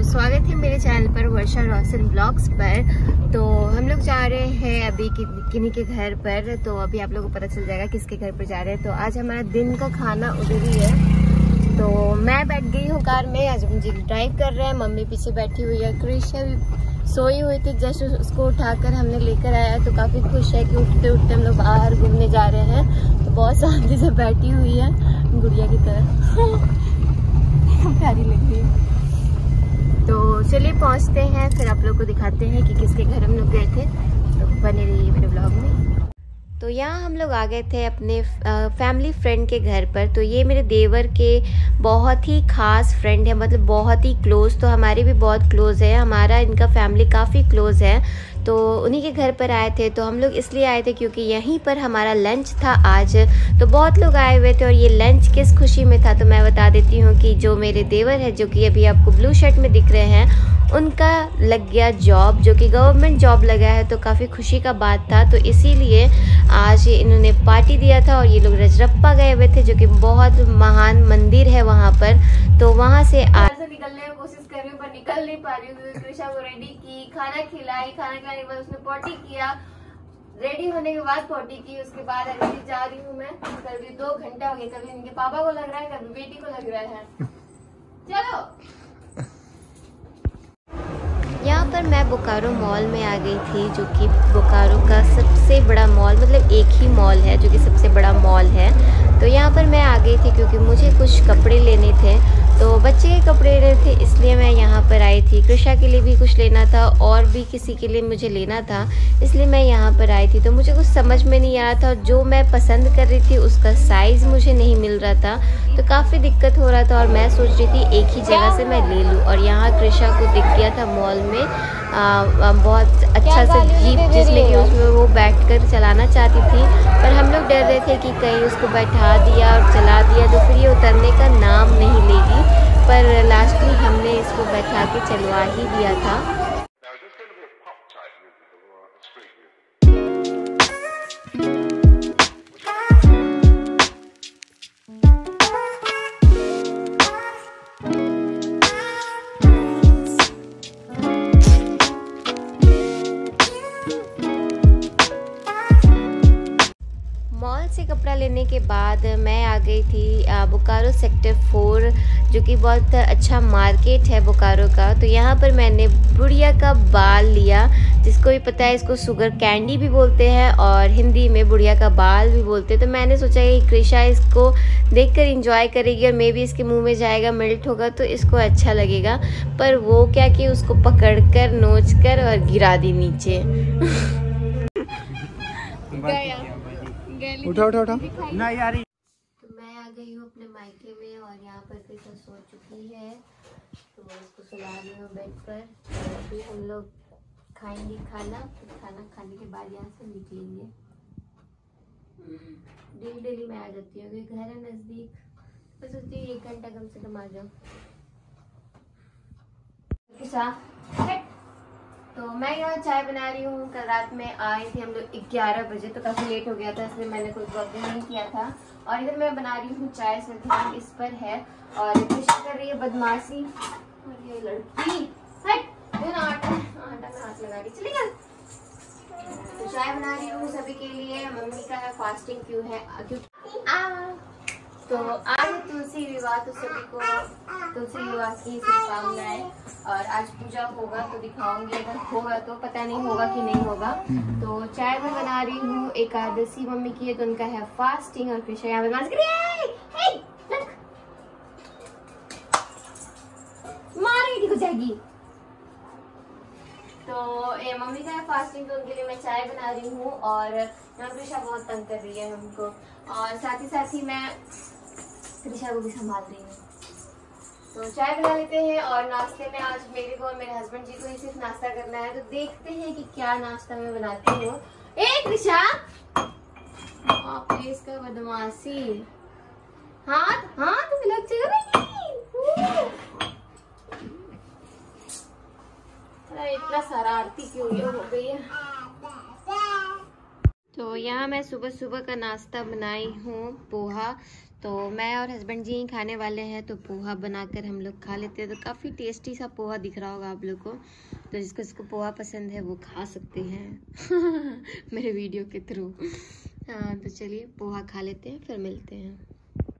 स्वागत है मेरे चैनल पर वर्षा रोशन ब्लॉग्स पर। तो हम लोग जा रहे हैं अभी किन्हीं के घर पर। तो अभी आप लोगों को पता चल जाएगा किसके घर पर जा रहे हैं। तो आज हमारा दिन का खाना उधर ही है। तो मैं बैठ गई हूँ कार में, आज मुझे ड्राइव कर रहे हैं, मम्मी पीछे बैठी हुई है। कृष्णा भी सोई हुई थी, जस्ट उसको उठाकर हमने लेकर आया। तो काफी खुश है कि उठते उठते हम लोग बाहर घूमने जा रहे हैं। तो बहुत शांति से बैठी हुई है गुड़िया की तरह प्यारी लग रही है। तो चलिए पहुंचते हैं, फिर आप लोग को दिखाते हैं कि किसके घर हम लोग गए थे। तो बने रहिए मेरे ब्लॉग में। तो यहाँ हम लोग आ गए थे अपने फैमिली फ्रेंड के घर पर। तो ये मेरे देवर के बहुत ही खास फ्रेंड है, मतलब बहुत ही क्लोज। तो हमारे भी बहुत क्लोज है, हमारा इनका फैमिली काफ़ी क्लोज है। तो उन्हीं के घर पर आए थे। तो हम लोग इसलिए आए थे क्योंकि यहीं पर हमारा लंच था आज। तो बहुत लोग आए हुए थे और ये लंच किस खुशी में था तो मैं बता देती हूँ कि जो मेरे देवर है, जो कि अभी आपको ब्लू शर्ट में दिख रहे हैं, उनका लग गया जॉब, जो कि गवर्नमेंट जॉब लगा है। तो काफ़ी खुशी का बात था। तो इसीलिए आज इन्होंने पार्टी दिया था और ये लोग रजरप्पा गए हुए थे, जो कि बहुत महान मंदिर है वहाँ पर। तो वहाँ से निकलने की कोशिश कर रही हूँ पर निकल नहीं पा रही हूँ। कृष्णा को रेडी की, खाना खिलाई, खाना खिलाने के बाद उसने पॉटी किया। रेडी होने के बाद पॉटी की, उसके बाद अभी जा रही हूँ मैं। कभी 2 घंटा हो गया, कभी इनके पापा को लग रहा है, कभी बेटी को लग रहा है। चलो यहाँ पर मैं बोकारो मॉल में आ गई थी, जो कि बोकारो का सबसे बड़ा मॉल, मतलब एक ही मॉल है जो कि सबसे बड़ा मॉल है। तो यहाँ पर मैं आ गई थी क्योंकि मुझे कुछ कपड़े लेने थे। तो बच्चे के कपड़े लेने थे, इसलिए मैं यहाँ पर आई थी। कृष्णा के लिए भी कुछ लेना था और भी किसी के लिए मुझे लेना था, इसलिए मैं यहाँ पर आई थी। तो मुझे कुछ समझ में नहीं आ रहा था, जो मैं पसंद कर रही थी उसका साइज़ मुझे नहीं मिल रहा था। तो काफ़ी दिक्कत हो रहा था और मैं सोच रही थी एक ही जगह से मैं ले लूँ। और यहाँ कृष्णा को दिख गया था मॉल में बहुत अच्छा सा जीप, जिसमें कि उसमें वो बैठकर चलाना चाहती थी। पर हम लोग डर रहे थे कि कहीं उसको बैठा दिया और चला दिया तो फिर ये उतरने का नाम नहीं लेगी। पर लास्टली हमने इसको बैठा के चलवा ही दिया था। मॉल से कपड़ा लेने के बाद मैं आ गई थी बोकारो सेक्टर 4, जो कि बहुत अच्छा मार्केट है बोकारो का। तो यहाँ पर मैंने बुढ़िया का बाल लिया, जिसको भी पता है इसको शुगर कैंडी भी बोलते हैं और हिंदी में बुढ़िया का बाल भी बोलते हैं। तो मैंने सोचा कि कृष्णा इसको देखकर एंजॉय करेगी और मे भी इसके मुंह में जाएगा, मेल्ट होगा तो इसको अच्छा लगेगा। पर वो क्या कि उसको पकड़कर नोचकर और गिरा दी नीचे। उठा उठा उठा ना यार। तो मैं आ गई हूँ अपने मायके में और यहाँ पर कृष्णा सो चुकी है। तो इसको सुला रही हूँ बेड पर। अभी हम लोग खाएंगे खाना, फिर खाना खाने के बाद यहाँ से निकलेंगे। डेली मैं आ जाती हूँ क्योंकि घर है नज़दीक। मैं सोचती हूँ 1 घंटा कम से कम आ जाऊँ। तो मैं यहाँ चाय बना रही हूँ। कल रात में आए थे हम लोग 11 बजे, तो काफ़ी लेट हो गया था, इसलिए मैंने कोई ब्लॉग नहीं किया था। और इधर मैं बना रही हूँ चाय, से ध्यान इस पर है। और कोशिश कर रही है बदमाशी, और ये लड़की आटा में हाथ लगा रही, चली गई। तो चाय बना रही हूँ सभी के लिए। मम्मी का है फास्टिंग क्यों है, तो आज तुलसी विवाह, तो सभी को तुलसी विवाह की शुभकामनाएं। और आज पूजा होगा तो दिखाऊंगी, अगर होगा तो, पता नहीं होगा कि नहीं होगा। तो चाय मैं बना रही हूँ, एकादशी मम्मी की है तो उनका है फास्टिंग। और कृष्णा यहाँ मारेगी हो जाएगी। तो ये मम्मी का है फास्टिंग, तो उनके लिए मैं चाय बना रही हूँ। और यहाँ कृष्णा बहुत तंग कर रही है हमको, और साथ ही मैं कृष्णा को भी संभाल रही हूँ। तो चाय बना लेते हैं। और नाश्ते में आज मेरे को और मेरे हस्बैंड जी को ही सिर्फ नाश्ता करना है। तो देखते हैं कि क्या नाश्ता मैं बनाती हूँ। कृष्णा प्लीज का बदमाशी, हाथ हाथ लग जाएगा। इतना शरारती क्यों हो गई है। तो यहाँ मैं सुबह सुबह का नाश्ता बनाई हूँ पोहा, तो मैं और हस्बैंड जी ही खाने वाले हैं, तो पोहा बनाकर हम लोग खा लेते हैं। तो काफ़ी टेस्टी सा पोहा दिख रहा होगा आप लोग को, तो जिसको पोहा पसंद है वो खा सकते हैं मेरे वीडियो के थ्रू। हाँ, तो चलिए पोहा खा लेते हैं, फिर मिलते हैं।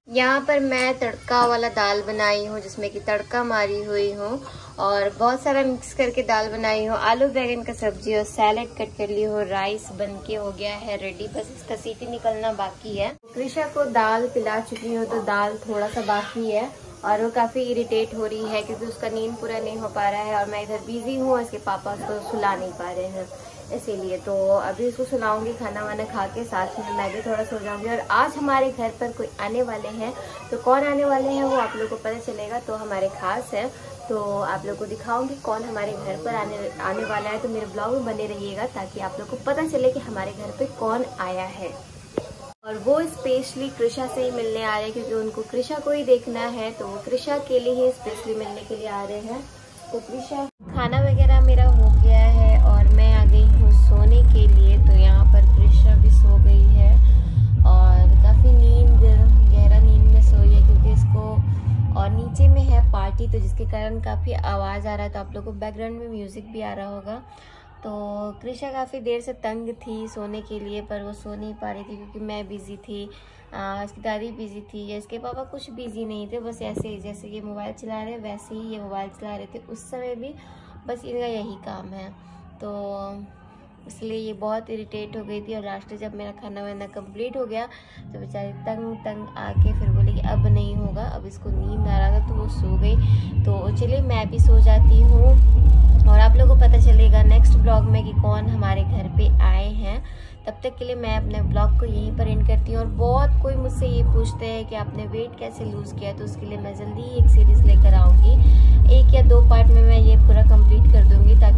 यहाँ पर मैं तड़का वाला दाल बनाई हूँ, जिसमें कि तड़का मारी हुई हूँ और बहुत सारा मिक्स करके दाल बनाई हूँ। आलू बैंगन का सब्जी और सैलेड कट कर ली हूँ। राइस बनके हो गया है रेडी, बस इसका सीटी निकलना बाकी है। कृषा को दाल पिला चुकी हूँ, तो दाल थोड़ा सा बाकी है और वो काफ़ी इरिटेट हो रही है क्योंकि उसका नींद पूरा नहीं हो पा रहा है और मैं इधर बिजी हूँ, इसके पापा उसको सुला नहीं पा रहे हैं, इसीलिए। तो अभी उसको सुलाऊंगी, खाना वाना खा के साथ में मैं भी थोड़ा सो जाऊंगी। और आज हमारे घर पर कोई आने वाले हैं, तो कौन आने वाले हैं वो आप लोगों को पता चलेगा। तो हमारे खास है, तो आप लोग को दिखाऊंगी कौन हमारे घर पर आने वाला है। तो मेरे ब्लॉग में बने रहिएगा ताकि आप लोग को पता चले कि हमारे घर पे कौन आया है। और वो स्पेशली कृषा से ही मिलने आ रहे हैं क्योंकि उनको कृषा को ही देखना है, तो वो कृषा के लिए ही स्पेशली मिलने के लिए आ रहे हैं। तो कृषा, खाना वगैरह मेरा हो गया है और मैं आ गई हूँ सोने के लिए। तो यहाँ पर कृषा भी सो गई है और काफ़ी गहरा नींद में सोई है क्योंकि इसको, और नीचे में है पार्टी, तो जिसके कारण काफ़ी आवाज़ आ रहा है, तो आप लोगों को बैकग्राउंड में म्यूज़िक भी आ रहा होगा। तो कृषा काफ़ी देर से तंग थी सोने के लिए, पर वो सो नहीं पा रही थी क्योंकि मैं बिज़ी थी, इसकी दादी बिज़ी थी, या इसके पापा कुछ बिज़ी नहीं थे, बस ऐसे ही जैसे ये मोबाइल चला रहे वैसे ही ये मोबाइल चला रहे थे उस समय भी, बस इनका यही काम है। तो इसलिए ये बहुत इरिटेट हो गई थी। और लास्ट जब मेरा खाना वाना कंप्लीट हो गया तो बेचारी तंग आके फिर बोली कि अब नहीं होगा, अब इसको नींद आ रहा था, तो वो सो गई। तो चलिए मैं भी सो जाती हूँ और आप लोगों को पता चलेगा नेक्स्ट ब्लॉग में कि कौन हमारे घर पे आए हैं। तब तक के लिए मैं अपने ब्लॉग को यहीं पर एंड करती हूँ। और बहुत कोई मुझसे ये पूछते हैं कि आपने वेट कैसे लूज़ किया, तो उसके लिए मैं जल्दी ही एक सीरीज़ लेकर आऊँगी। 1 या 2 पार्ट में मैं ये पूरा कंप्लीट कर दूँगी ताकि